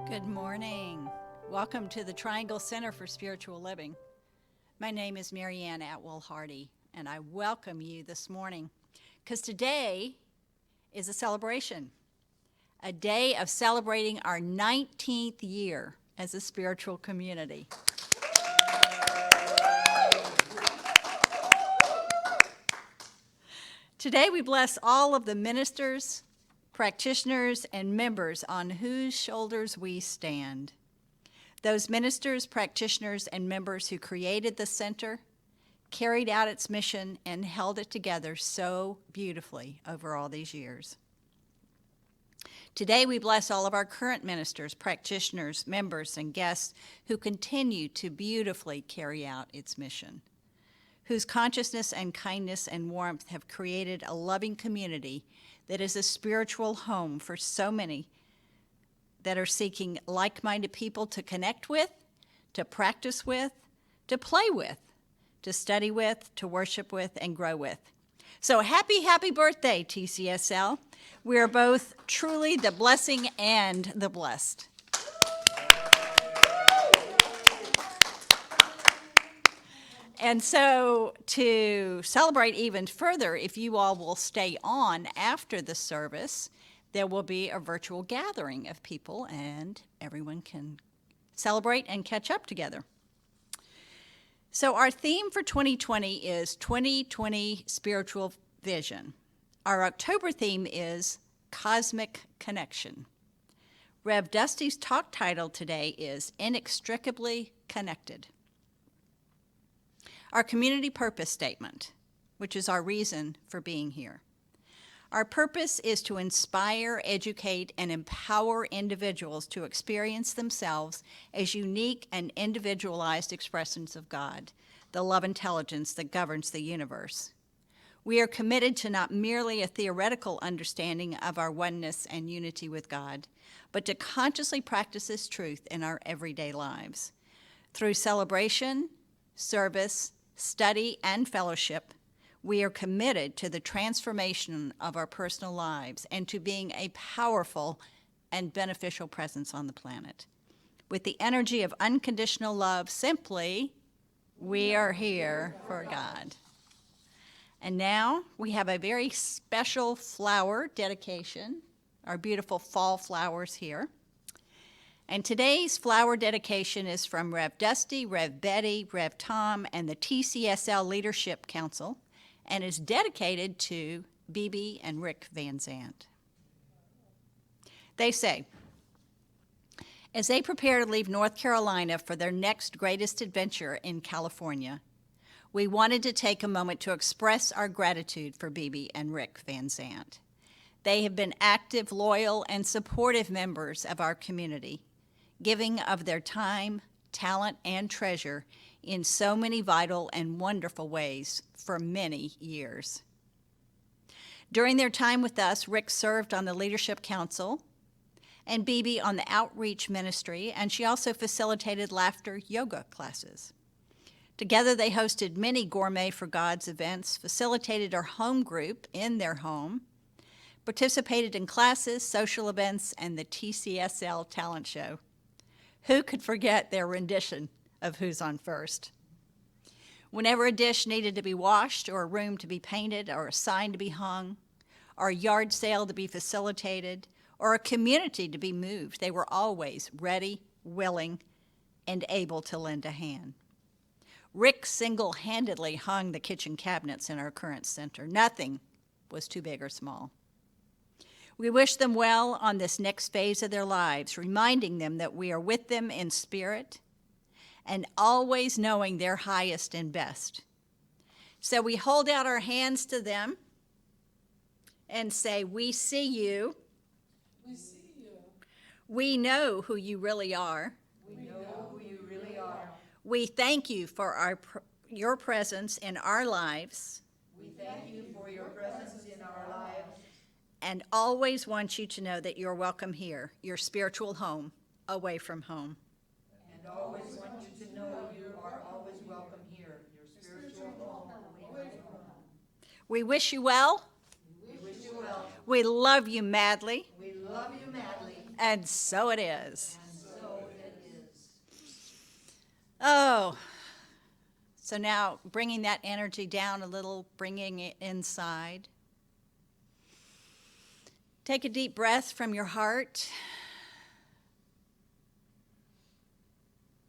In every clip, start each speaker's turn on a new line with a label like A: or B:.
A: Good morning. Welcome to the Triangle Center for Spiritual Living. My name is Marianne Atwell Hardy, and I welcome you this morning because today is a celebration, a day of celebrating our 19th year as a spiritual community. Today we bless all of the ministers, practitioners, and members on whose shoulders we stand. Those ministers, practitioners, and members who created the center, carried out its mission, and held it together so beautifully over all these years. Today we bless all of our current ministers, practitioners, members, and guests who continue to beautifully carry out its mission, whose consciousness and kindness and warmth have created a loving community that is a spiritual home for so many that are seeking like-minded people to connect with, to practice with, to play with, to study with, to worship with, and grow with. So happy birthday, TCSL. We are both truly the blessing and the blessed. And so to celebrate even further, if you all will stay on after the service, there will be a virtual gathering of people and everyone can celebrate and catch up together. So our theme for 2020 is 2020 Spiritual Vision. Our October theme is Cosmic Connection. Rev Dusty's talk title today is Inextricably Connected. Our community purpose statement, which is our reason for being here. Our purpose is to inspire, educate, and empower individuals to experience themselves as unique and individualized expressions of God, the love intelligence that governs the universe. We are committed to not merely a theoretical understanding of our oneness and unity with God, but to consciously practice this truth in our everyday lives. Through celebration, service, study, and fellowship, we are committed to the transformation of our personal lives and to being a powerful and beneficial presence on the planet. With the energy of unconditional love, simply, we are here for God. And now we have a very special flower dedication, our beautiful fall flowers here. And today's flower dedication is from Rev Dusty, Rev Betty, Rev Tom, and the TCSL Leadership Council, and is dedicated to Bibi and Rick Van Zandt. They say, as they prepare to leave North Carolina for their next greatest adventure in California, we wanted to take a moment to express our gratitude for Bibi and Rick Van Zandt. They have been active, loyal, and supportive members of our community, giving of their time, talent, and treasure in so many vital and wonderful ways for many years. During their time with us, Rick served on the Leadership Council and Bibi on the Outreach Ministry, and she also facilitated laughter yoga classes. Together, they hosted many Gourmet for God's events, facilitated our home group in their home, participated in classes, social events, and the TCSL talent show. Who could forget their rendition of Who's on First? Whenever a dish needed to be washed, or a room to be painted, or a sign to be hung, or a yard sale to be facilitated, or a community to be moved, they were always ready, willing, and able to lend a hand. Rick single-handedly hung the kitchen cabinets in our current center. Nothing was too big or small. We wish them well on this next phase of their lives, reminding them that we are with them in spirit and always knowing their highest and best. So we hold out our hands to them and say, we see you.
B: We see you.
A: We know who you really are.
B: We know who you really are.
A: We thank you for your presence in our lives.
B: We thank you for your presence in our lives.
A: And always want you to know that you're welcome here, your spiritual home, away from home.
B: And always want you to know you are always welcome here, your spiritual home, away from home.
A: We wish you well.
B: We wish you well.
A: We love you madly.
B: We love you madly.
A: And so it is.
B: And
A: Oh, so now bringing that energy down a little, bringing it inside. Take a deep breath from your heart.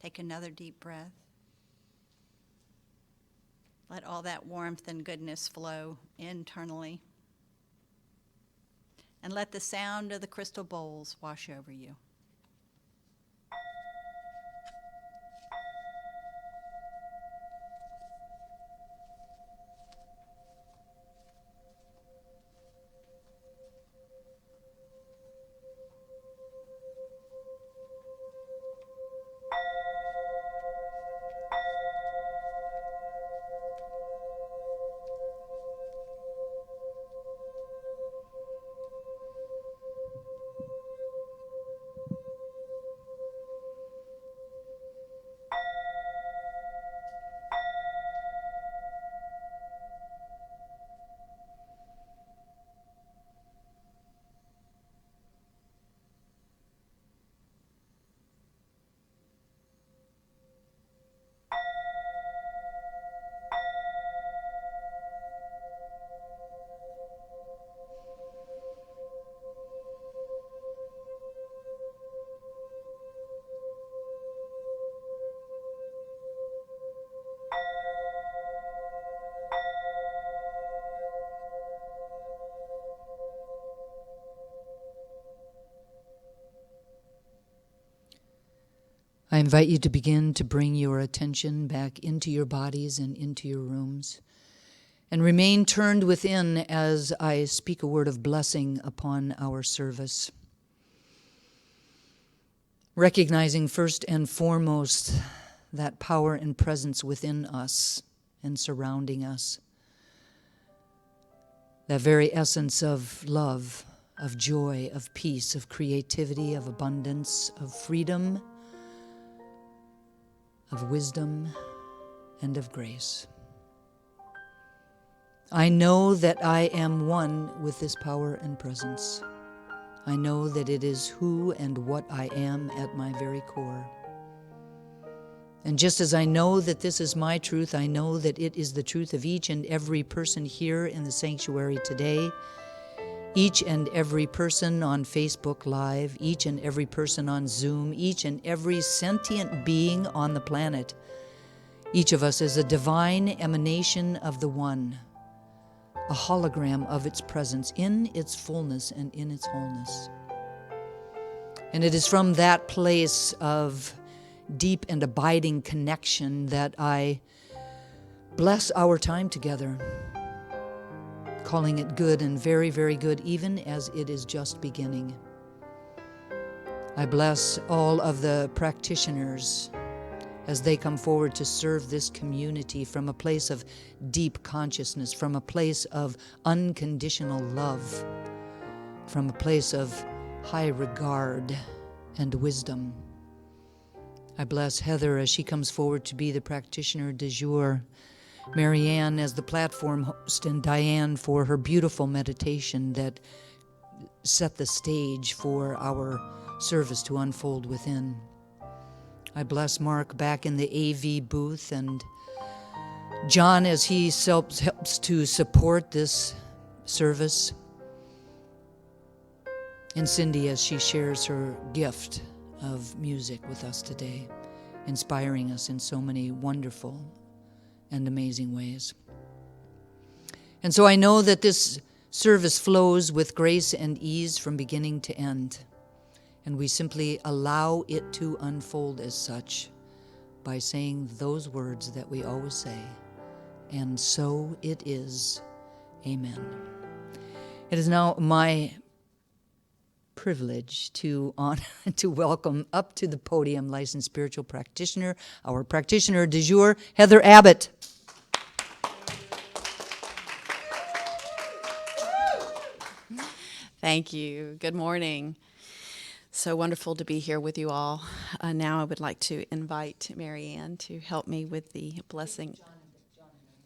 A: Take another deep breath. Let all that warmth and goodness flow internally. And let the sound of the crystal bowls wash over you.
C: I invite you to begin to bring your attention back into your bodies and into your rooms, and remain turned within as I speak a word of blessing upon our service. Recognizing first and foremost that power and presence within us and surrounding us, that very essence of love, of joy, of peace, of creativity, of abundance, of freedom, of wisdom, and of grace. I know that I am one with this power and presence. I know that it is who and what I am at my very core. And just as I know that this is my truth, I know that it is the truth of each and every person here in the sanctuary today, each and every person on Facebook Live, each and every person on Zoom, each and every sentient being on the planet. Each of us is a divine emanation of the One, a hologram of its presence in its fullness and in its wholeness. And it is from that place of deep and abiding connection that I bless our time together, calling it good and very, very good, even as it is just beginning. I bless all of the practitioners as they come forward to serve this community from a place of deep consciousness, from a place of unconditional love, from a place of high regard and wisdom. I bless Heather as she comes forward to be the practitioner du jour, Marianne as the platform host, and Diane for her beautiful meditation that set the stage for our service to unfold within. I bless Mark back in the AV booth, and John as he helps to support this service, and Cindy as she shares her gift of music with us today, inspiring us in so many wonderful and amazing ways. And so I know that this service flows with grace and ease from beginning to end, and we simply allow it to unfold as such by saying those words that we always say, and so it is. Amen. It is now my privilege to welcome up to the podium licensed spiritual practitioner, our practitioner du jour, Heather Abbott.
D: Thank you. Good morning. So wonderful to be here with you all. Now I would like to invite Marianne to help me with the blessing.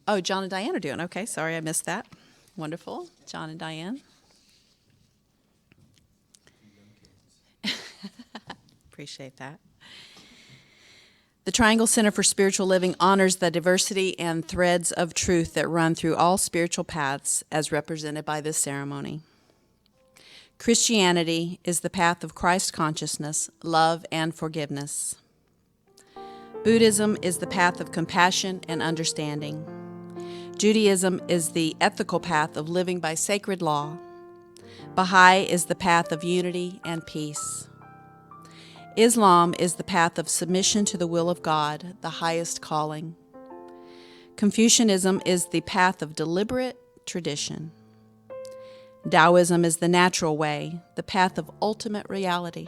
D: Oh, John and Diane are doing. Okay, sorry I missed that. Wonderful. John and Diane. Appreciate that. The Triangle Center for Spiritual Living honors the diversity and threads of truth that run through all spiritual paths as represented by this ceremony. Christianity is the path of Christ consciousness, love, and forgiveness. Buddhism is the path of compassion and understanding. Judaism is the ethical path of living by sacred law. Baha'i is the path of unity and peace. Islam is the path of submission to the will of God, the highest calling. Confucianism is the path of deliberate tradition. Taoism is the natural way, the path of ultimate reality.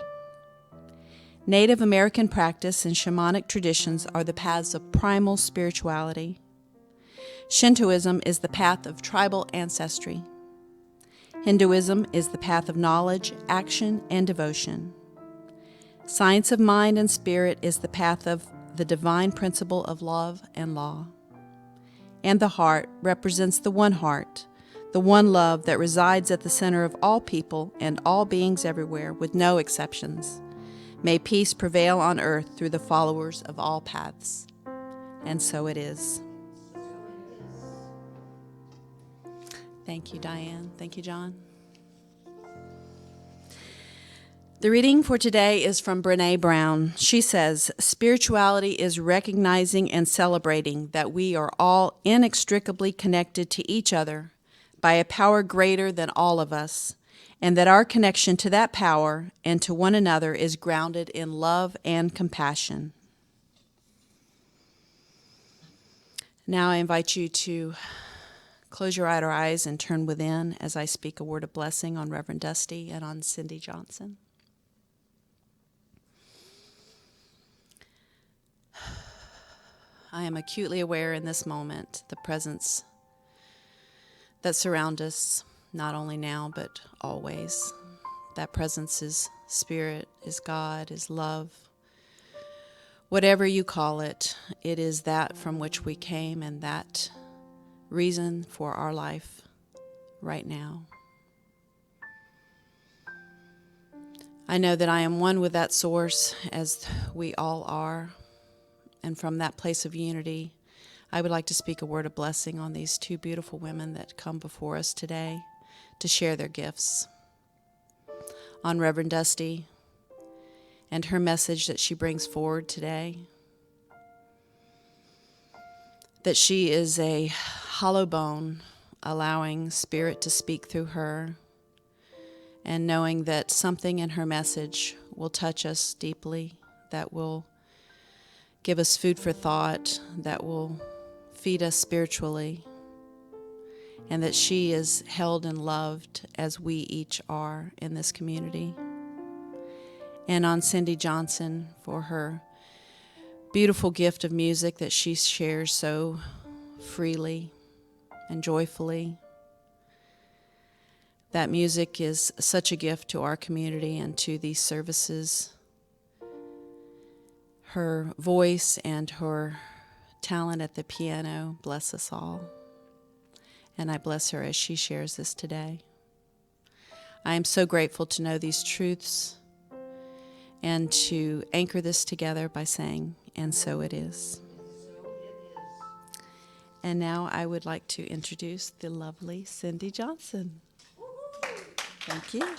D: Native American practice and shamanic traditions are the paths of primal spirituality. Shintoism is the path of tribal ancestry. Hinduism is the path of knowledge, action, and devotion. Science of mind and spirit is the path of the divine principle of love and law. And the heart represents the one heart, the one love that resides at the center of all people and all beings everywhere, with no exceptions. May peace prevail on earth through the followers of all paths. And so it is. Thank you, Diane. Thank you, John. The reading for today is from Brené Brown. She says, "Spirituality is recognizing and celebrating that we are all inextricably connected to each other by a power greater than all of us, and that our connection to that power and to one another is grounded in love and compassion." Now I invite you to close your eyes and turn within as I speak a word of blessing on Reverend Dusty and on Cindy Johnson. I am acutely aware in this moment the presence that surrounds us, not only now, but always. That presence is spirit, is God, is love. Whatever you call it, it is that from which we came and that reason for our life right now. I know that I am one with that source, as we all are. And from that place of unity, I would like to speak a word of blessing on these two beautiful women that come before us today to share their gifts. On Reverend Dusty and her message that she brings forward today, that she is a hollow bone, allowing spirit to speak through her, and knowing that something in her message will touch us deeply, that will give us food for thought, that will feed us spiritually, and that she is held and loved as we each are in this community. And on Cindy Johnson for her beautiful gift of music that she shares so freely and joyfully. That music is such a gift to our community and to these services. Her voice and her talent at the piano bless us all. And I bless her as she shares this today. I am so grateful to know these truths and to anchor this together by saying, "And so it is." And now I would like to introduce the lovely Cindy Johnson. Thank you.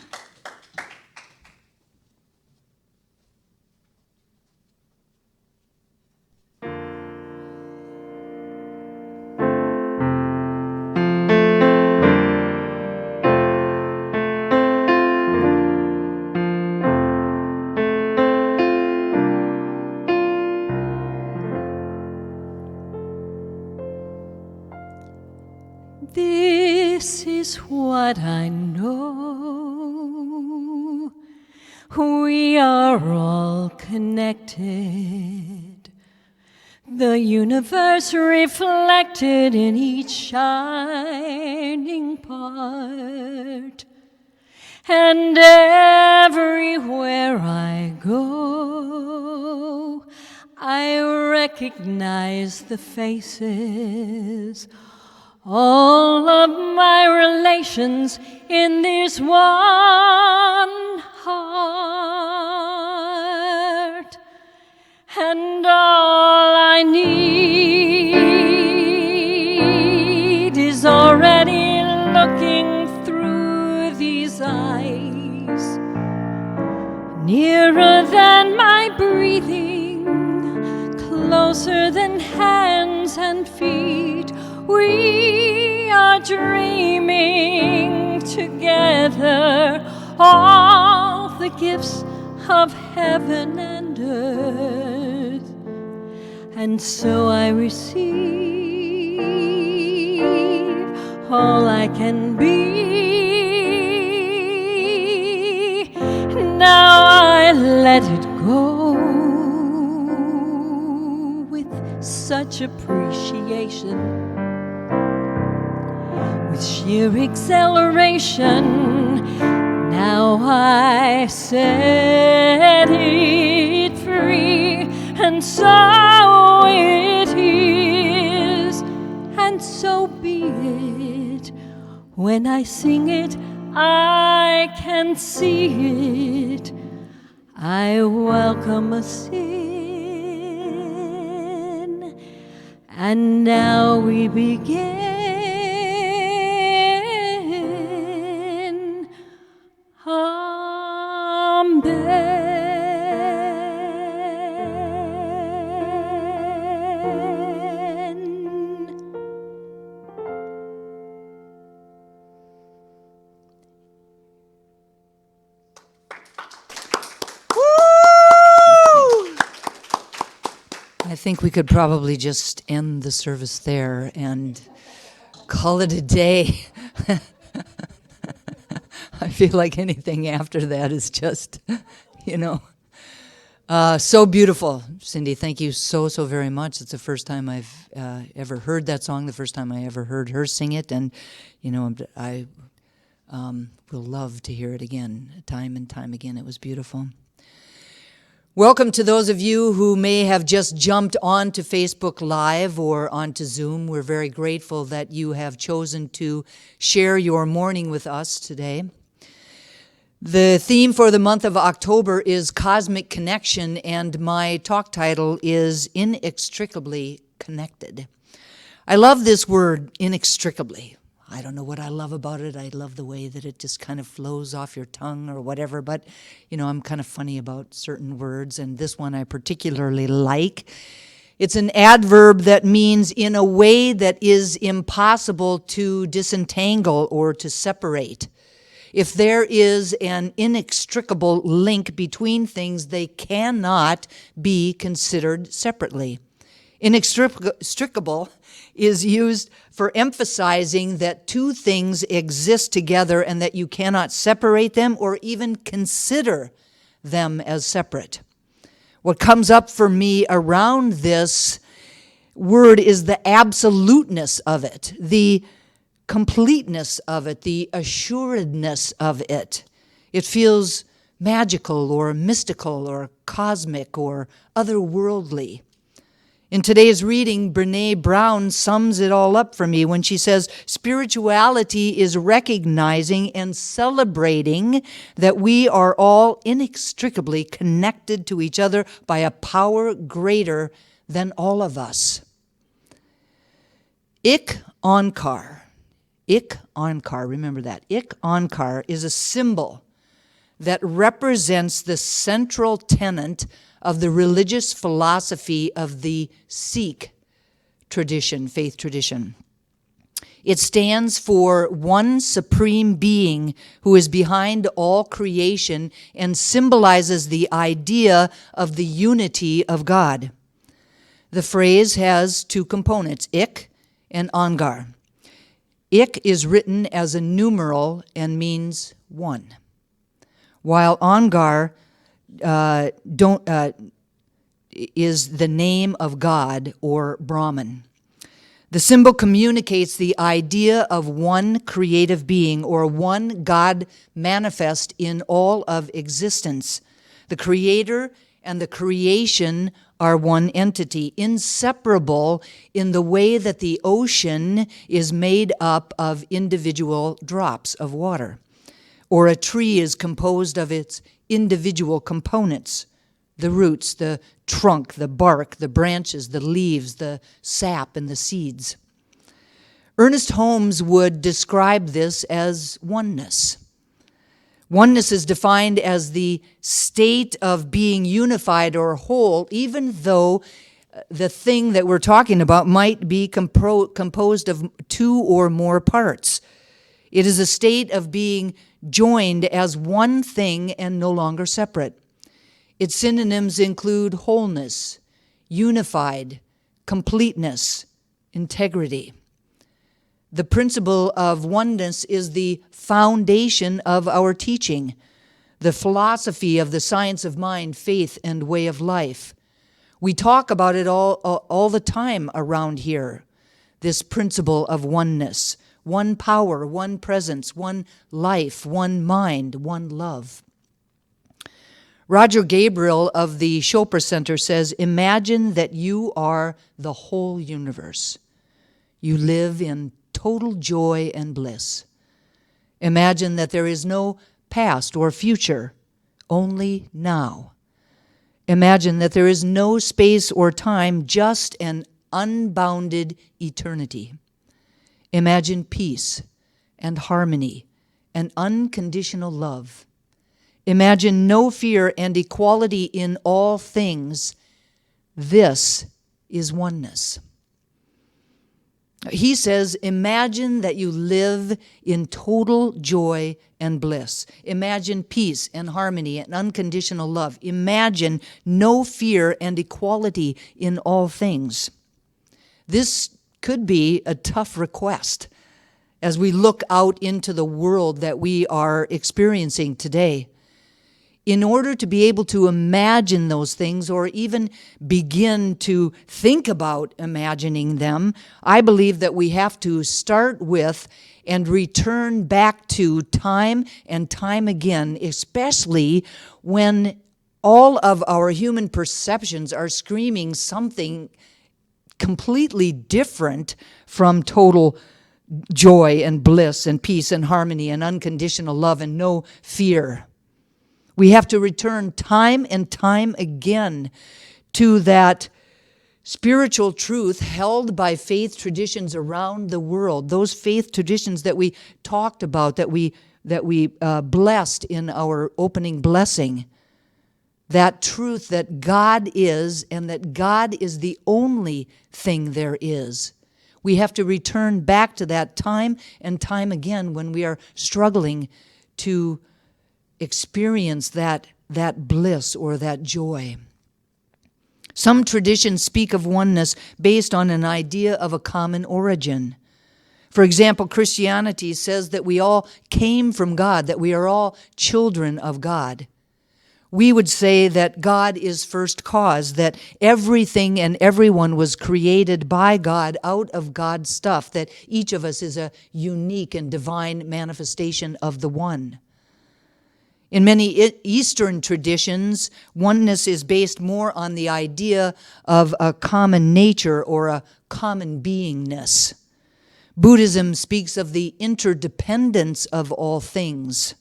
E: This is what I know. We are all connected. The universe reflected in each shining part. And everywhere I go, I recognize the faces. All of my relations in this one heart. and all I need is already looking through these eyes. Nearer than my breathing, closer than hands and feet, we are dreaming together all the gifts of heaven and earth. And so I receive all I can be. Now I let it go with such appreciation, with sheer exhilaration. Now I set it free, and so it is, and so be it. When I sing it, I can see it. I welcome a sin, and now we begin. Amen.
C: I think we could probably just end the service there and call it a day. I feel like anything after that is just, so beautiful. Cindy, thank you so very much. It's the first time I've ever heard that song, the first time I ever heard her sing it, and, I will love to hear it again, time and time again. It was beautiful. Welcome to those of you who may have just jumped onto Facebook Live or onto Zoom. We're very grateful that you have chosen to share your morning with us today. The theme for the month of October is Cosmic Connection, and my talk title is Inextricably Connected. I love this word, inextricably. I don't know what I love about it. I love the way that it just kind of flows off your tongue or whatever, but, I'm kind of funny about certain words, and this one I particularly like. It's an adverb that means in a way that is impossible to disentangle or to separate. If there is an inextricable link between things, they cannot be considered separately. Inextricable is used for emphasizing that two things exist together and that you cannot separate them or even consider them as separate. What comes up for me around this word is the absoluteness of it, the completeness of it, the assuredness of it. It feels magical or mystical or cosmic or otherworldly. In today's reading, Brene Brown sums it all up for me when she says, spirituality is recognizing and celebrating that we are all inextricably connected to each other by a power greater than all of us. Ik Onkar, remember that. Ik Onkar is a symbol that represents the central tenet of the religious philosophy of the Sikh tradition, faith tradition. It stands for one supreme being who is behind all creation and symbolizes the idea of the unity of God. The phrase has two components, Ik and Onkar. Ik is written as a numeral and means one, while Onkar is the name of God or Brahman. The symbol communicates the idea of one creative being or one God manifest in all of existence. The creator and the creation are one entity, inseparable in the way that the ocean is made up of individual drops of water, or a tree is composed of its individual components, the roots, the trunk, the bark, the branches, the leaves, the sap, and the seeds. Ernest Holmes would describe this as oneness. Oneness is defined as the state of being unified or whole, even though the thing that we're talking about might be composed of two or more parts. It is a state of being joined as one thing and no longer separate. Its synonyms include wholeness, unified, completeness, integrity. The principle of oneness is the foundation of our teaching, the philosophy of the science of mind, faith, and way of life. We talk about it all the time around here, this principle of oneness, one power, one presence, one life, one mind, one love. Roger Gabriel of the Chopra Center says, imagine that you are the whole universe. You live in total joy and bliss. Imagine that there is no past or future, only now. Imagine that there is no space or time, just an unbounded eternity. Imagine peace and harmony and unconditional love. Imagine no fear and equality in all things. This is oneness. He says, imagine that you live in total joy and bliss. Imagine peace and harmony and unconditional love. Imagine no fear and equality in all things. This could be a tough request as we look out into the world that we are experiencing today. In order to be able to imagine those things or even begin to think about imagining them, I believe that we have to start with and return back to time and time again, especially when all of our human perceptions are screaming something completely different from total joy and bliss and peace and harmony and unconditional love and no fear. We have to return time and time again to that spiritual truth held by faith traditions around the world, those faith traditions that we talked about, that we blessed in our opening blessing. That truth that God is and that God is the only thing there is. We have to return back to that time and time again when we are struggling to experience that bliss or that joy. Some traditions speak of oneness based on an idea of a common origin. For example, Christianity says that we all came from God, that we are all children of God. We would say that God is first cause, that everything and everyone was created by God out of God's stuff, that each of us is a unique and divine manifestation of the One. In many Eastern traditions, oneness is based more on the idea of a common nature or a common beingness. Buddhism speaks of the interdependence of all things.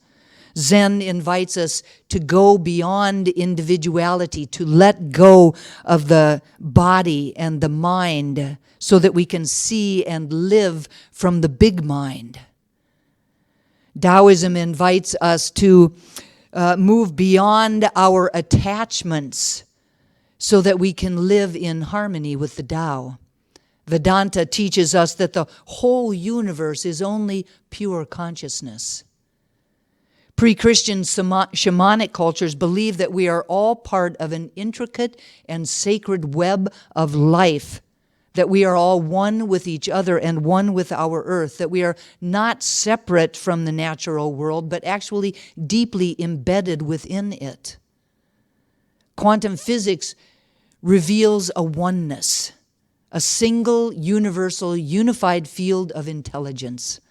C: Zen invites us to go beyond individuality, to let go of the body and the mind so that we can see and live from the big mind. Taoism invites us to move beyond our attachments so that we can live in harmony with the Tao. Vedanta teaches us that the whole universe is only pure consciousness. Pre-Christian shamanic cultures believe that we are all part of an intricate and sacred web of life, that we are all one with each other and one with our earth, that we are not separate from the natural world, but actually deeply embedded within it. Quantum physics reveals a oneness, a single, universal, unified field of intelligence,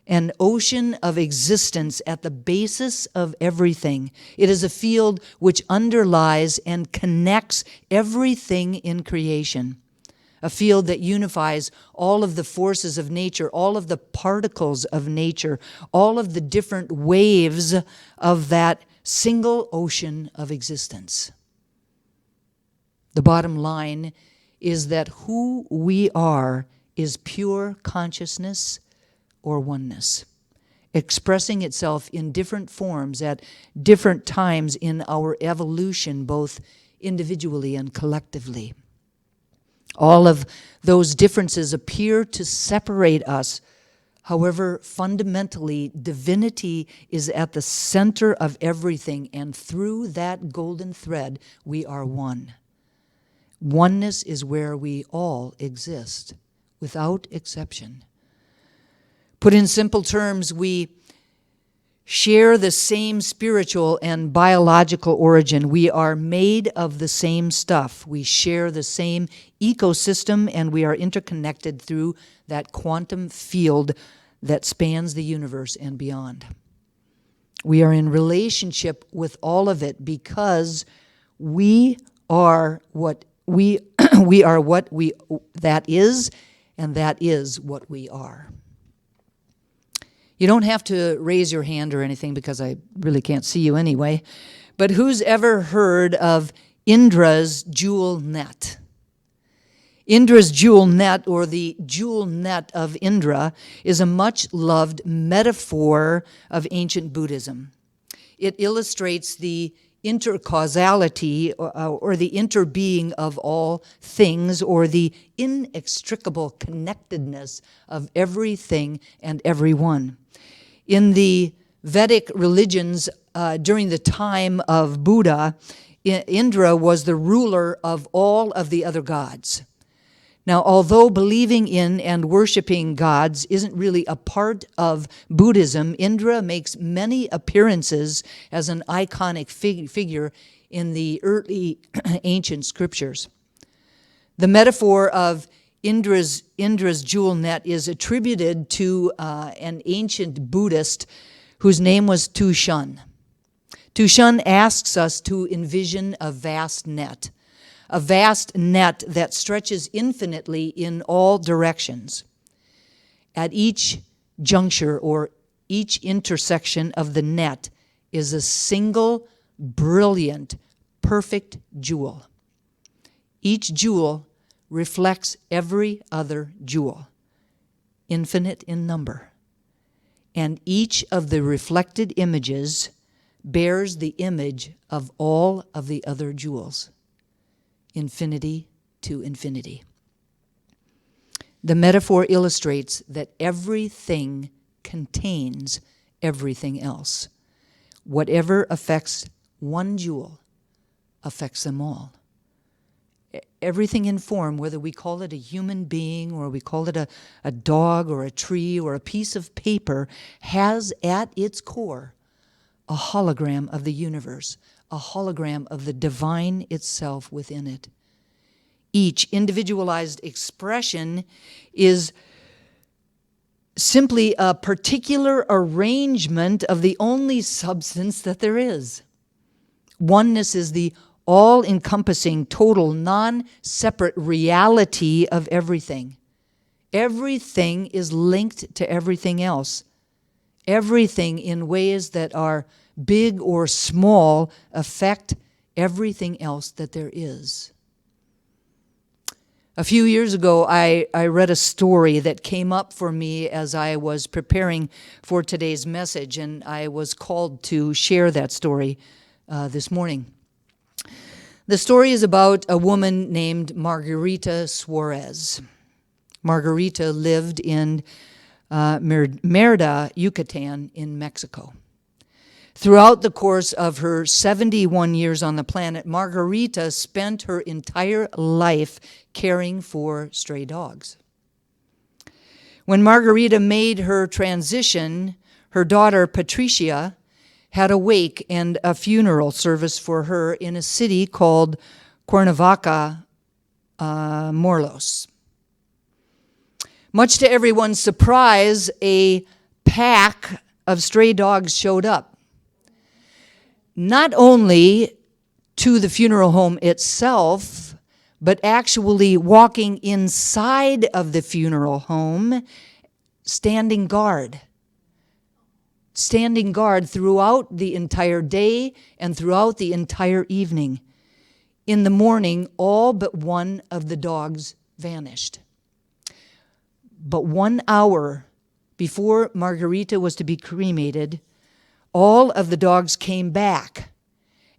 C: an ocean of existence at the basis of everything. It is a field which underlies and connects everything in creation. A field that unifies all of the forces of nature, all of the particles of nature, all of the different waves of that single ocean of existence. The bottom line is that who we are is pure consciousness or oneness, expressing itself in different forms at different times in our evolution, both individually and collectively. All of those differences appear to separate us. However, fundamentally, divinity is at the center of everything, and through that golden thread, we are one. Oneness is where we all exist, without exception. Put in simple terms, we share the same spiritual and biological origin. We are made of the same stuff. We share the same ecosystem, and we are interconnected through that quantum field that spans the universe and beyond. We are in relationship with all of it because we are what we are what that is, and that is what we are. You don't have to raise your hand or anything because I really can't see you anyway. But who's ever heard of Indra's jewel net? Indra's jewel net, or the jewel net of Indra, is a much-loved metaphor of ancient Buddhism. It illustrates the intercausality or the interbeing of all things, or the inextricable connectedness of everything and everyone. In the Vedic religions during the time of Buddha, Indra was the ruler of all of the other gods. Now, although believing in and worshiping gods isn't really a part of Buddhism, Indra makes many appearances as an iconic figure in the early ancient scriptures. The metaphor of Indra's jewel net is attributed to an ancient Buddhist whose name was Tushan. Tushan asks us to envision a vast net that stretches infinitely in all directions. At each juncture or each intersection of the net is a single, brilliant, perfect jewel. Each jewel reflects every other jewel, infinite in number. And each of the reflected images bears the image of all of the other jewels. Infinity to infinity. The metaphor illustrates that everything contains everything else. Whatever affects one jewel affects them all. Everything in form, whether we call it a human being or we call it a dog or a tree or a piece of paper, has at its core a hologram of the universe, a hologram of the divine itself within it. Each individualized expression is simply a particular arrangement of the only substance that there is. Oneness is the all-encompassing, total, non-separate reality of everything. Everything is linked to everything else. Everything in ways that are big or small affect everything else that there is. A few years ago, I read a story that came up for me as I was preparing for today's message, and I was called to share that story this morning. The story is about a woman named Margarita Suarez. Margarita lived in Mérida, Yucatan, in Mexico. Throughout the course of her 71 years on the planet, Margarita spent her entire life caring for stray dogs. When Margarita made her transition, her daughter Patricia had a wake and a funeral service for her in a city called Cuernavaca, Morelos. Much to everyone's surprise, a pack of stray dogs showed up. Not only to the funeral home itself, but actually walking inside of the funeral home, standing guard throughout the entire day and throughout the entire evening. In the morning, all but one of the dogs vanished. But 1 hour before Margarita was to be cremated, all of the dogs came back,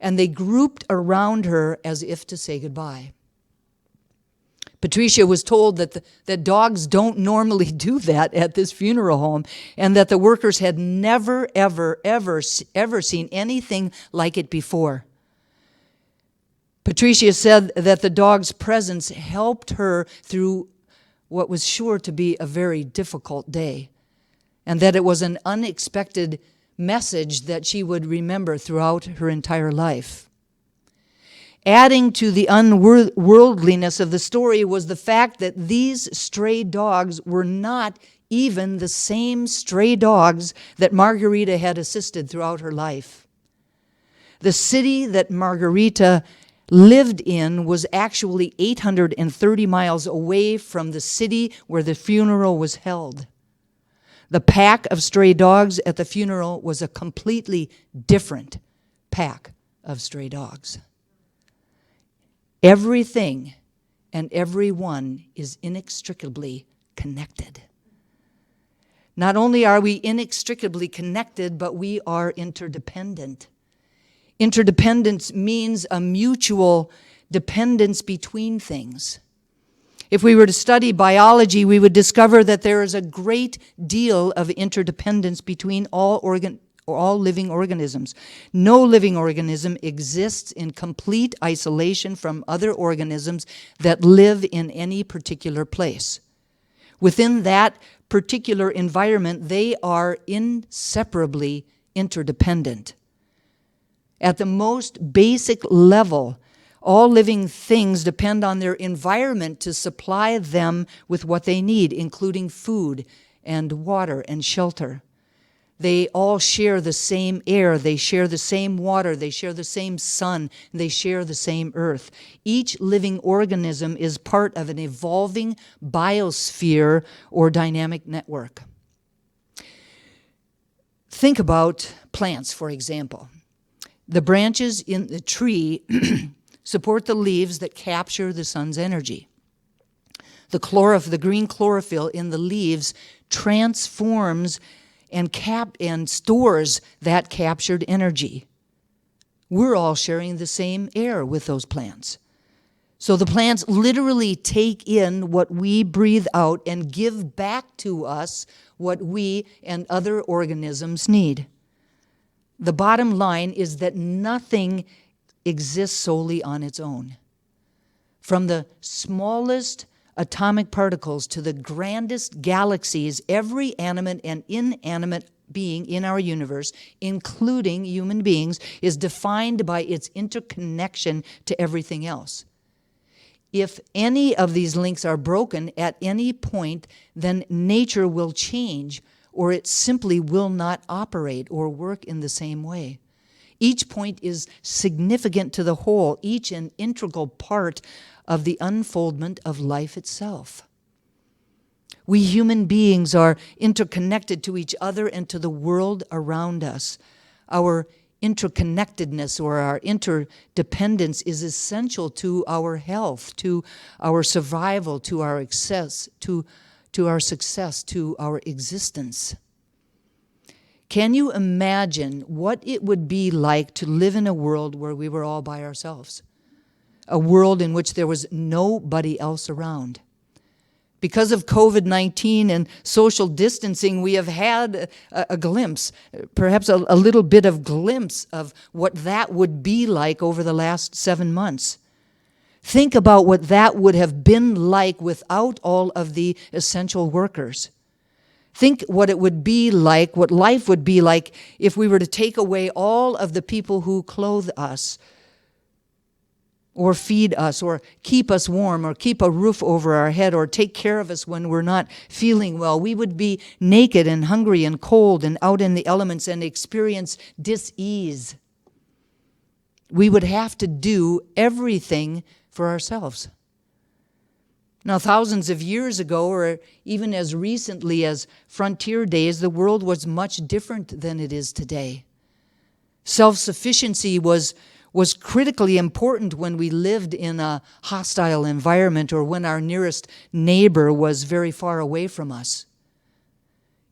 C: and they grouped around her as if to say goodbye. Patricia was told that dogs don't normally do that at this funeral home, and that the workers had never, ever seen anything like it before. Patricia said that the dog's presence helped her through what was sure to be a very difficult day, and that it was an unexpected message that she would remember throughout her entire life. Adding to the unworldliness of the story was the fact that these stray dogs were not even the same stray dogs that Margarita had assisted throughout her life. The city that Margarita lived in was actually 830 miles away from the city where the funeral was held. The pack of stray dogs at the funeral was a completely different pack of stray dogs. Everything and everyone is inextricably connected. Not only are we inextricably connected, but we are interdependent. Interdependence means a mutual dependence between things. If we were to study biology, we would discover that there is a great deal of interdependence between all living organisms. No living organism exists in complete isolation from other organisms that live in any particular place. Within that particular environment, they are inseparably interdependent. At the most basic level, all living things depend on their environment to supply them with what they need, including food and water and shelter. They all share the same air, they share the same water, they share the same sun, they share the same earth. Each living organism is part of an evolving biosphere or dynamic network. Think about plants, for example. The branches in the tree support the leaves that capture the sun's energy. The green chlorophyll in the leaves transforms and stores that captured energy. We're all sharing the same air with those plants. So the plants literally take in what we breathe out and give back to us what we and other organisms need. The bottom line is that nothing exists solely on its own. From the smallest atomic particles to the grandest galaxies, every animate and inanimate being in our universe, including human beings, is defined by its interconnection to everything else. If any of these links are broken at any point, then nature will change, or it simply will not operate or work in the same way. Each point is significant to the whole, each an integral part of the unfoldment of life itself. We human beings are interconnected to each other and to the world around us. Our interconnectedness or our interdependence is essential to our health, to our survival, to our success, to our existence. Can you imagine what it would be like to live in a world where we were all by ourselves? A world in which there was nobody else around. Because of COVID-19 and social distancing, we have had a glimpse, perhaps a little bit of glimpse of what that would be like over the last 7 months. Think about what that would have been like without all of the essential workers. Think what it would be like, what life would be like if we were to take away all of the people who clothe us, or feed us, or keep us warm, or keep a roof over our head, or take care of us when we're not feeling well. We would be naked and hungry and cold and out in the elements and experience dis-ease. We would have to do everything for ourselves. Now, thousands of years ago, or even as recently as frontier days, the world was much different than it is today. Self-sufficiency was was critically important when we lived in a hostile environment or when our nearest neighbor was very far away from us.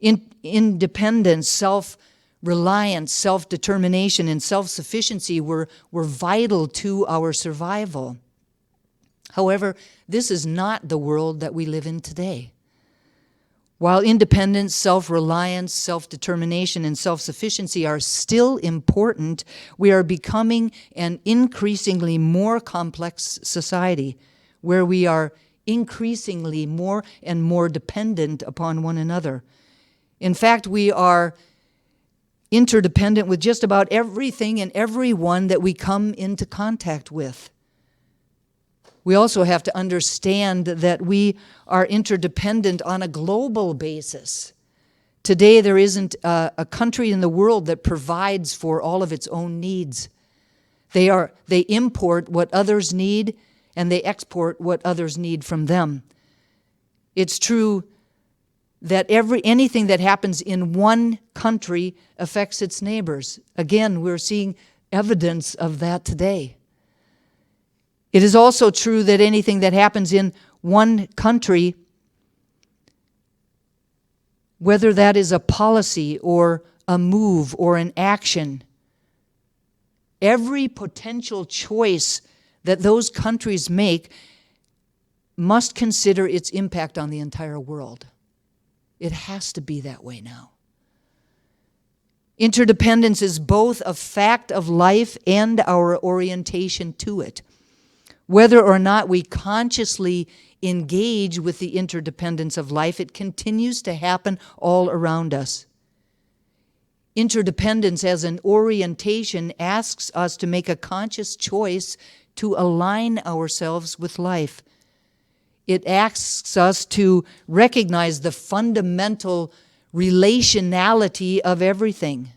C: Independence, self-reliance, self-determination, and self-sufficiency were vital to our survival. However, this is not the world that we live in today. While independence, self-reliance, self-determination, and self-sufficiency are still important, we are becoming an increasingly more complex society where we are increasingly more and more dependent upon one another. In fact, we are interdependent with just about everything and everyone that we come into contact with. We also have to understand that we are interdependent on a global basis. Today, there isn't a country in the world that provides for all of its own needs. They import what others need, and they export what others need from them. It's true that anything that happens in one country affects its neighbors. Again, we're seeing evidence of that today. It is also true that anything that happens in one country, whether that is a policy or a move or an action, every potential choice that those countries make must consider its impact on the entire world. It has to be that way now. Interdependence is both a fact of life and our orientation to it. Whether or not we consciously engage with the interdependence of life, it continues to happen all around us. Interdependence as an orientation asks us to make a conscious choice to align ourselves with life. It asks us to recognize the fundamental relationality of everything.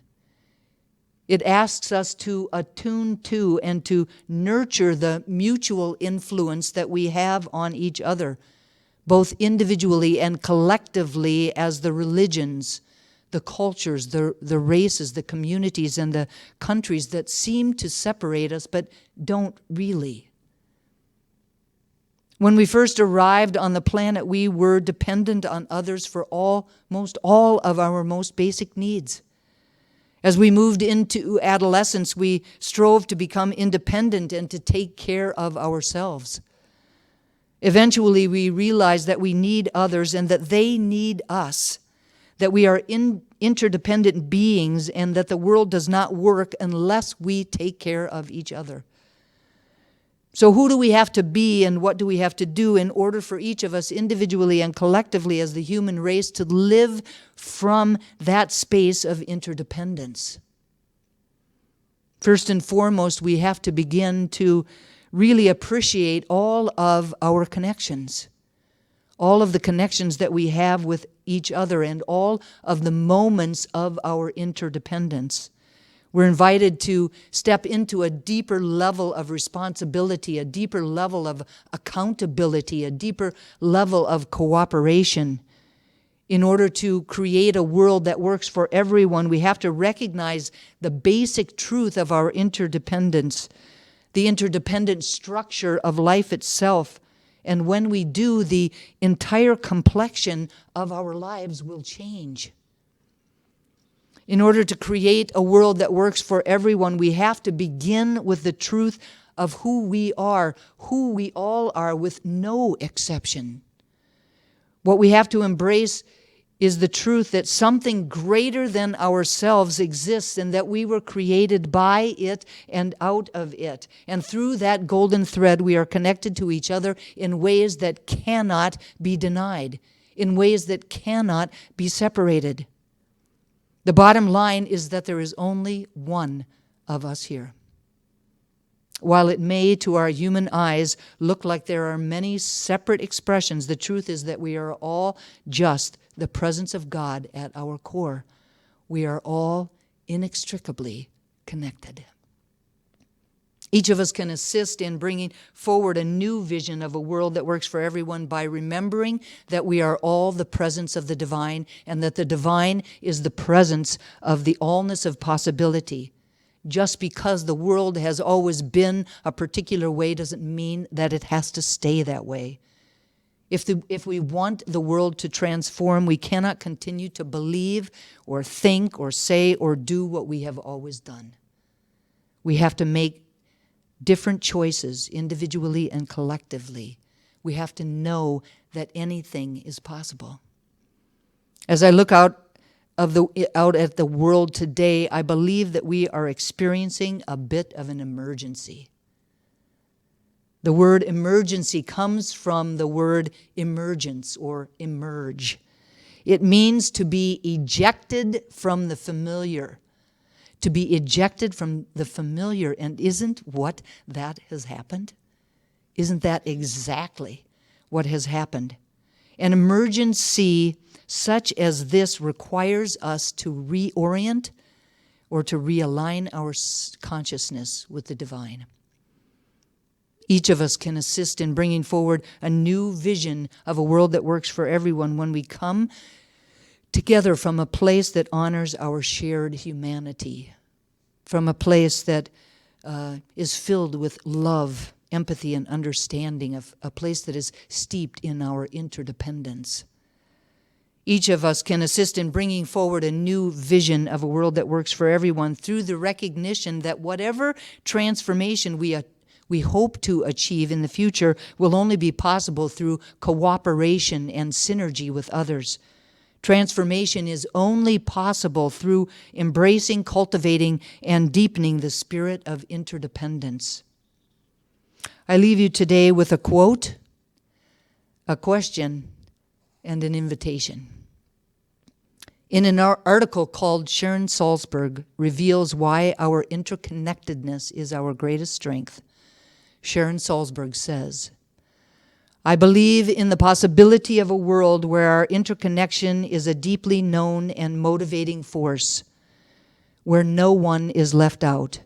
C: It asks us to attune to and to nurture the mutual influence that we have on each other, both individually and collectively as the religions, the cultures, the races, the communities, and the countries that seem to separate us but don't really. When we first arrived on the planet, we were dependent on others for almost all of our most basic needs. As we moved into adolescence, we strove to become independent and to take care of ourselves. Eventually, we realized that we need others and that they need us, that we are interdependent beings and that the world does not work unless we take care of each other. So who do we have to be and what do we have to do in order for each of us individually and collectively as the human race to live from that space of interdependence? First and foremost, we have to begin to really appreciate all of our connections, all of the connections that we have with each other and all of the moments of our interdependence. We're invited to step into a deeper level of responsibility, a deeper level of accountability, a deeper level of cooperation. In order to create a world that works for everyone, we have to recognize the basic truth of our interdependence, the interdependent structure of life itself. And when we do, the entire complexion of our lives will change. In order to create a world that works for everyone, we have to begin with the truth of who we all are, with no exception. What we have to embrace is the truth that something greater than ourselves exists and that we were created by it and out of it. And through that golden thread, we are connected to each other in ways that cannot be denied, in ways that cannot be separated. The bottom line is that there is only one of us here. While it may, to our human eyes, look like there are many separate expressions, the truth is that we are all just the presence of God at our core. We are all inextricably connected. Each of us can assist in bringing forward a new vision of a world that works for everyone by remembering that we are all the presence of the divine and that the divine is the presence of the allness of possibility. just because the world has always been a particular way doesn't mean that it has to stay that way. If we want the world to transform, we cannot continue to believe or think or say or do what we have always done. We have to make different choices individually and collectively. We have to know that anything is possible. As I look out at the world today, I believe that we are experiencing a bit of an emergency. The word emergency comes from the word emergence or emerge. It means to be ejected from the familiar. To be ejected from the familiar. And isn't what that has happened? Isn't that exactly what has happened? An emergency such as this requires us to reorient or to realign our consciousness with the divine. Each of us can assist in bringing forward a new vision of a world that works for everyone when we come together from a place that honors our shared humanity, from a place that is filled with love, empathy, and understanding, of a place that is steeped in our interdependence. Each of us can assist in bringing forward a new vision of a world that works for everyone through the recognition that whatever transformation we hope to achieve in the future will only be possible through cooperation and synergy with others. Transformation is only possible through embracing, cultivating, and deepening the spirit of interdependence. I leave you today with a quote, a question, and an invitation. In an article called Sharon Salzberg Reveals Why Our Interconnectedness is Our Greatest Strength, Sharon Salzberg says, I believe in the possibility of a world where our interconnection is a deeply known and motivating force, where no one is left out,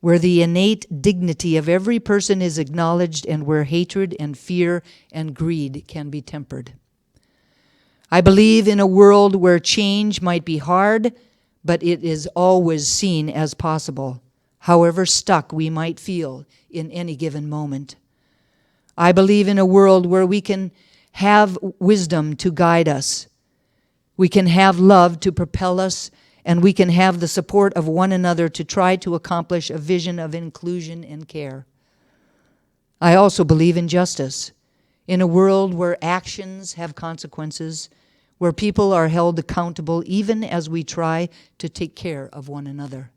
C: where the innate dignity of every person is acknowledged, and where hatred and fear and greed can be tempered. I believe in a world where change might be hard, but it is always seen as possible, however stuck we might feel in any given moment. I believe in a world where we can have wisdom to guide us, we can have love to propel us, and we can have the support of one another to try to accomplish a vision of inclusion and care. I also believe in justice, in a world where actions have consequences, where people are held accountable even as we try to take care of one another.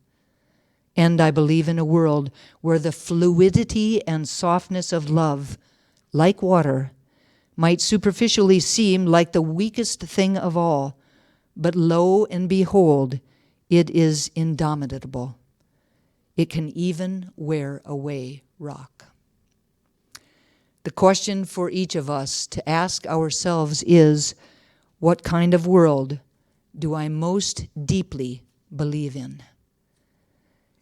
C: And I believe in a world where the fluidity and softness of love, like water, might superficially seem like the weakest thing of all, but lo and behold, it is indomitable. It can even wear away rock. The question for each of us to ask ourselves is, what kind of world do I most deeply believe in?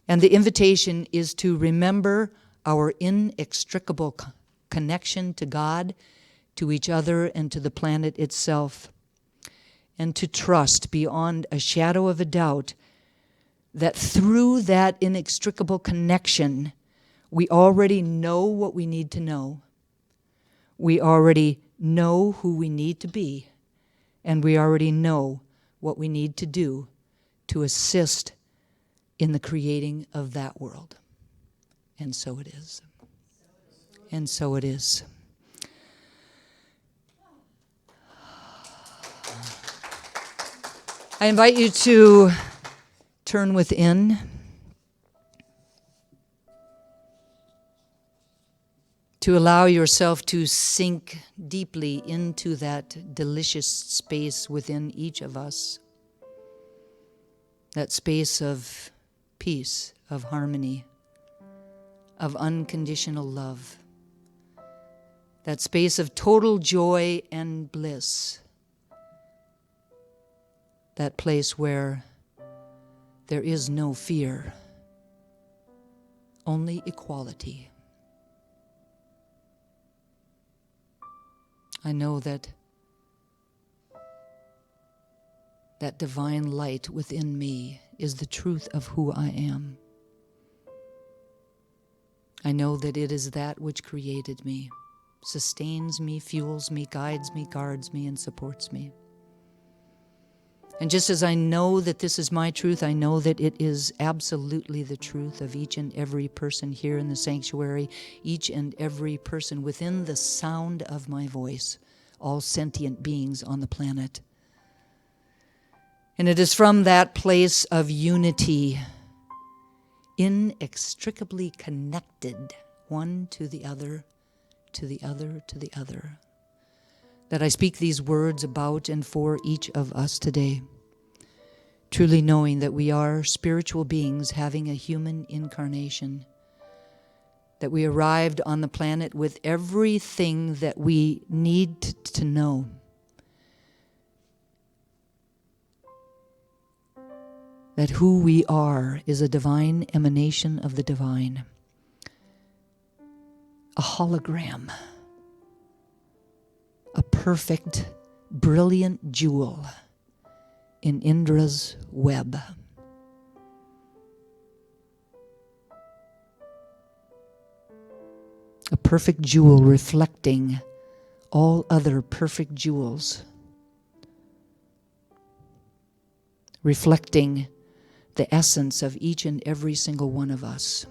C: And the invitation is to remember our inextricable connection to God, to each other, and to the planet itself, and to trust beyond a shadow of a doubt that through that inextricable connection, we already know what we need to know. We already know who we need to be, and we already know what we need to do to assist in the creating of that world. And so it is. And so it is. I invite you to turn within. To allow yourself to sink deeply into that delicious space within each of us. That space of peace, of harmony, of unconditional love. That space of total joy and bliss. That place where there is no fear, only equality. I know that divine light within me is the truth of who I am. I know that it is that which created me, sustains me, fuels me, guides me, guards me, and supports me. And just as I know that this is my truth, I know that it is absolutely the truth of each and every person here in the sanctuary, each and every person within the sound of my voice, all sentient beings on the planet. And it is from that place of unity, inextricably connected, one to the other, to the other, to the other, that I speak these words about and for each of us today, truly knowing that we are spiritual beings having a human incarnation, that we arrived on the planet with everything that we need to know. That who we are is a divine emanation of the divine, a hologram, a perfect, brilliant jewel in Indra's web. A perfect jewel reflecting all other perfect jewels, reflecting the essence of each and every single one of us.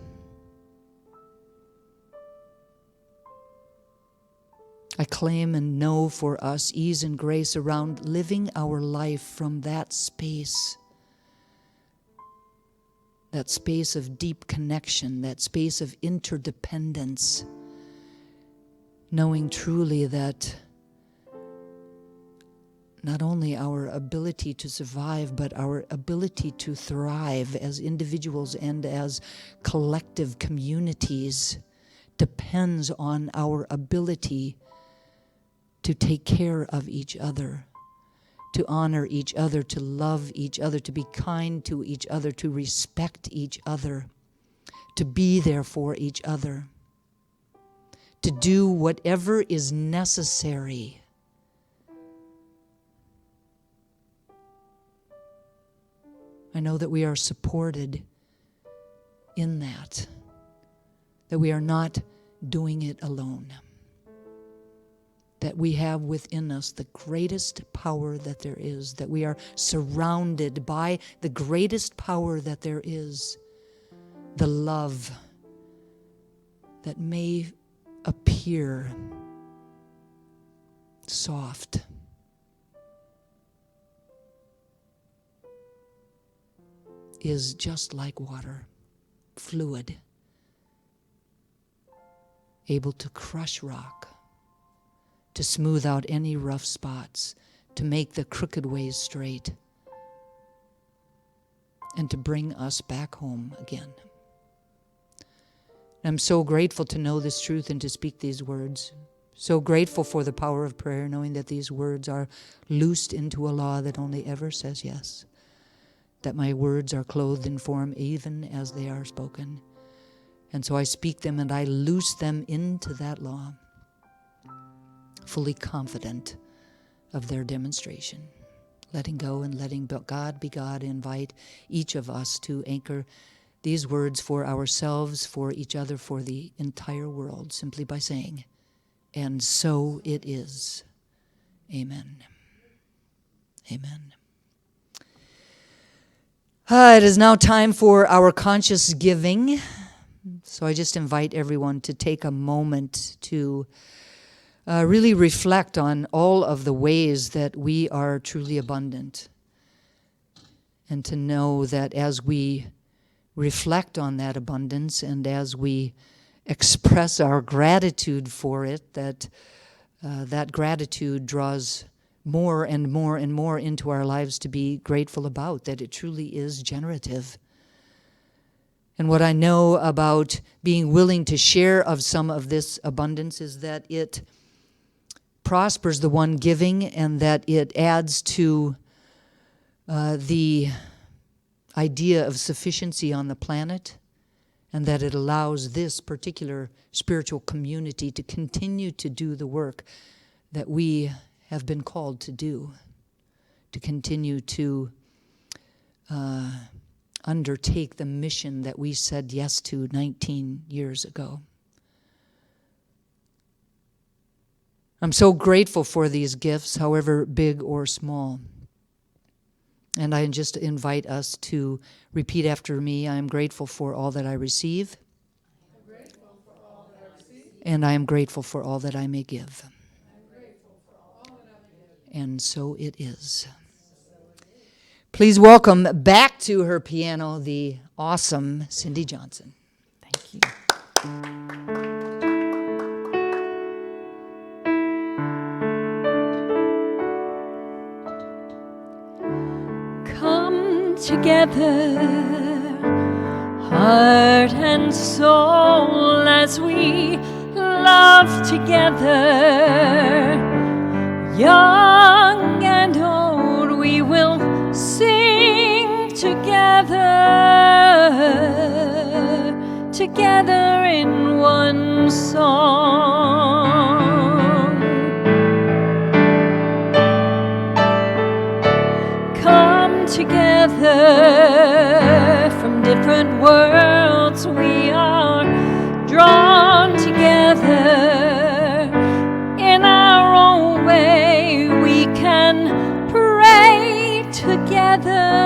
C: I claim and know for us ease and grace around living our life from that space of deep connection, that space of interdependence, knowing truly that not only our ability to survive, but our ability to thrive as individuals and as collective communities depends on our ability to take care of each other, to honor each other, to love each other, to be kind to each other, to respect each other, to be there for each other, to do whatever is necessary I know that we are supported in that we are not doing it alone, that we have within us the greatest power that there is, that we are surrounded by the greatest power that there is, the love that may appear soft, is just like water, fluid, able to crush rock, to smooth out any rough spots, to make the crooked ways straight, and to bring us back home again. I'm so grateful to know this truth and to speak these words. So grateful for the power of prayer, knowing that these words are loosed into a law that only ever says yes, that my words are clothed in form even as they are spoken. And so I speak them and I loose them into that law, fully confident of their demonstration. Letting go and letting God be God, invite each of us to anchor these words for ourselves, for each other, for the entire world, simply by saying, and so it is. Amen. Amen. It is now time for our conscious giving. So I just invite everyone to take a moment to really reflect on all of the ways that we are truly abundant. And to know that as we reflect on that abundance and as we express our gratitude for it, that that gratitude draws more and more and more into our lives to be grateful about, that it truly is generative. And what I know about being willing to share of some of this abundance is that it prospers the one giving, and that it adds to the idea of sufficiency on the planet, and that it allows this particular spiritual community to continue to do the work that we have been called to do, to continue to undertake the mission that we said yes to 19 years ago. I'm so grateful for these gifts, however big or small. And I just invite us to repeat after me. I am grateful for all that I receive. And I am grateful for all that I may give. And so it is. Please welcome back to her piano the awesome Cindy Johnson.
D: Thank you.
E: Come together, heart and soul, as we love together. Young and old, we will sing together, together in one song. Come together from different worlds, we are drawn together in our own way. We can pray together.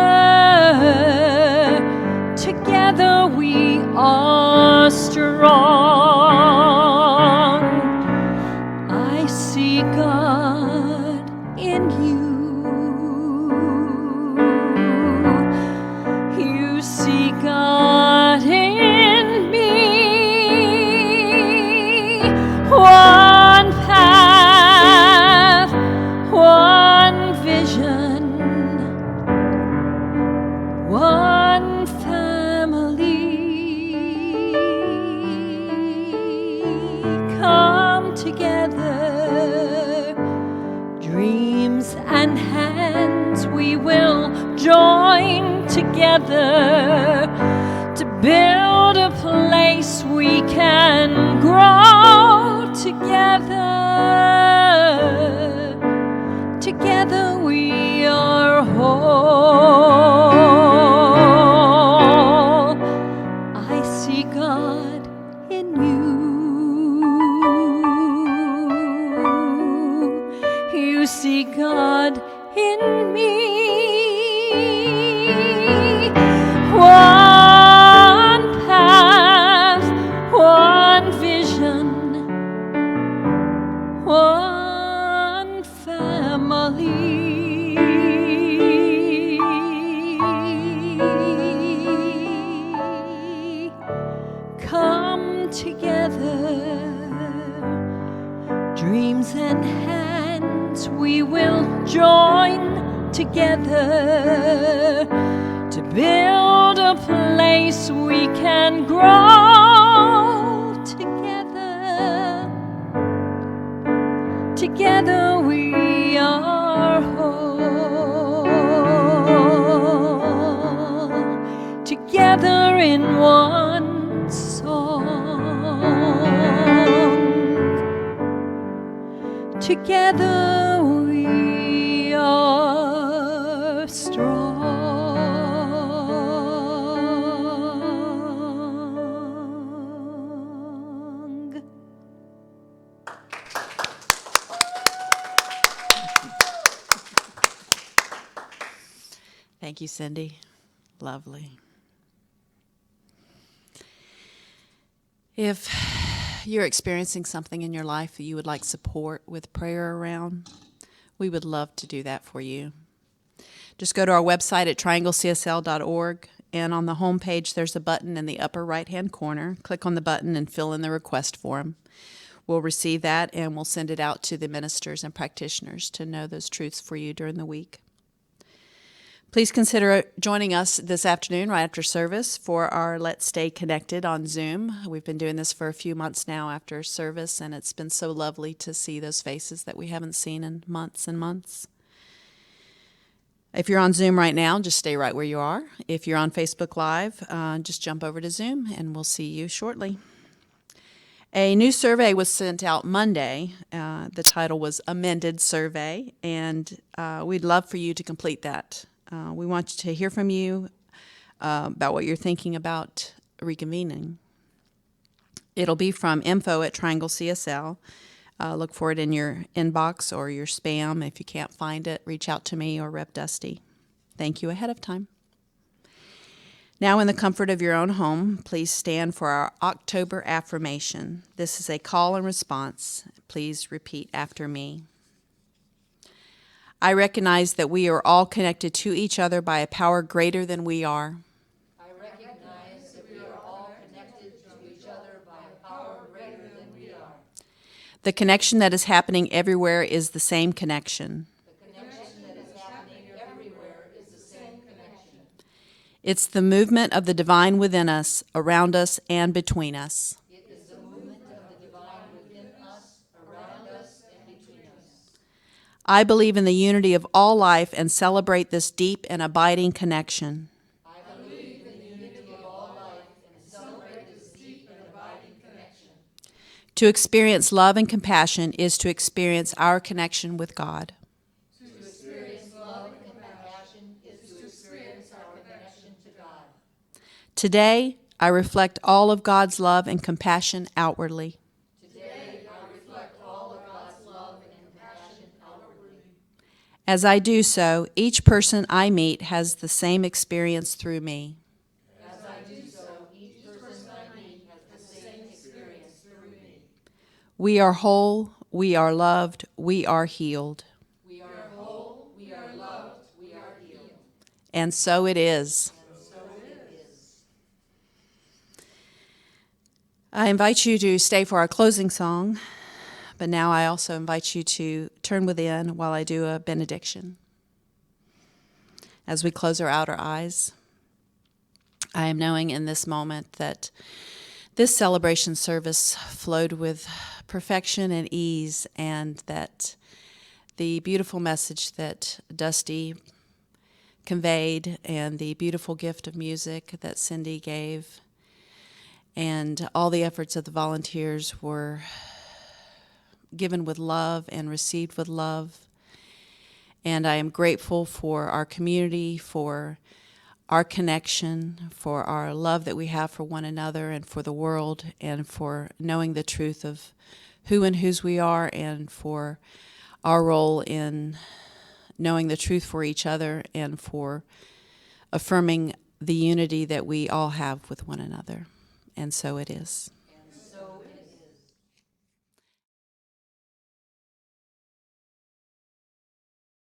E: Together we are strong. I see God in you. You see God in me. One path, one vision, one family. Come together, dreams and hands, we will join together to build a place we can grow together. Together we are whole. I see God in you. You see God in me. One path, one vision, one family. Come together, dreams and hands, we will join together to build a place we can grow together. Together we are whole. Together in one song. Together we are strong.
D: Thank you, Cindy. Lovely. If you're experiencing something in your life that you would like support with prayer around, we would love to do that for you. Just go to our website at trianglecsl.org, and on the home page there's a button in the upper right-hand corner. Click on the button and fill in the request form. We'll receive that and we'll send it out to the ministers and practitioners to know those truths for you during the week. Please consider joining us this afternoon right after service for our Let's Stay Connected on Zoom. We've been doing this for a few months now after service, and it's been so lovely to see those faces that we haven't seen in months and months. If you're on Zoom right now, just stay right where you are. If you're on Facebook Live, just jump over to Zoom, and we'll see you shortly. A new survey was sent out Monday. The title was Amended Survey, and we'd love for you to complete that. We want to hear from you about what you're thinking about reconvening. It'll be from info@Triangle CSL. Look for it in your inbox or your spam. If you can't find it, reach out to me or Rep Dusty. Thank you ahead of time. Now, in the comfort of your own home, please stand for our October affirmation. This is a call and response. Please repeat after me. I recognize that we are all connected to each other by a power greater than we are.
B: I recognize that we are all connected to each other by a power greater than we are.
D: The connection that is happening everywhere is the same connection.
B: The connection that is happening everywhere is the same connection.
D: It's the movement of the divine within us, around us, and between us.
B: It is the movement of the divine within us, around us, and between us.
D: I believe in the unity of all life and celebrate this deep and abiding connection.
B: I believe in the unity of all life and celebrate this deep and abiding connection.
D: To experience love and compassion is to experience our connection with God.
B: To experience love and compassion is to experience our connection to God.
D: Today, I reflect all of God's love and compassion outwardly.
B: Today, I reflect all of God's love and compassion outwardly.
D: As I do so, each person I meet has the same experience through me.
B: As I do so, each person I meet has the same experience through me.
D: We are whole, we are loved, we are healed.
B: We are whole, we are loved, we are healed.
D: And so it is.
B: And so it is.
D: I invite you to stay for our closing song, but now I also invite you to turn within while I do a benediction. As we close our outer eyes, I am knowing in this moment that this celebration service flowed with perfection and ease, and that the beautiful message that Dusty conveyed and the beautiful gift of music that Cindy gave and all the efforts of the volunteers were given with love and received with love. And I am grateful for our community, for our connection, for our love that we have for one another and for the world, and for knowing the truth of who and whose we are, and for our role in knowing the truth for each other, and for affirming the unity that we all have with one another. And so it is.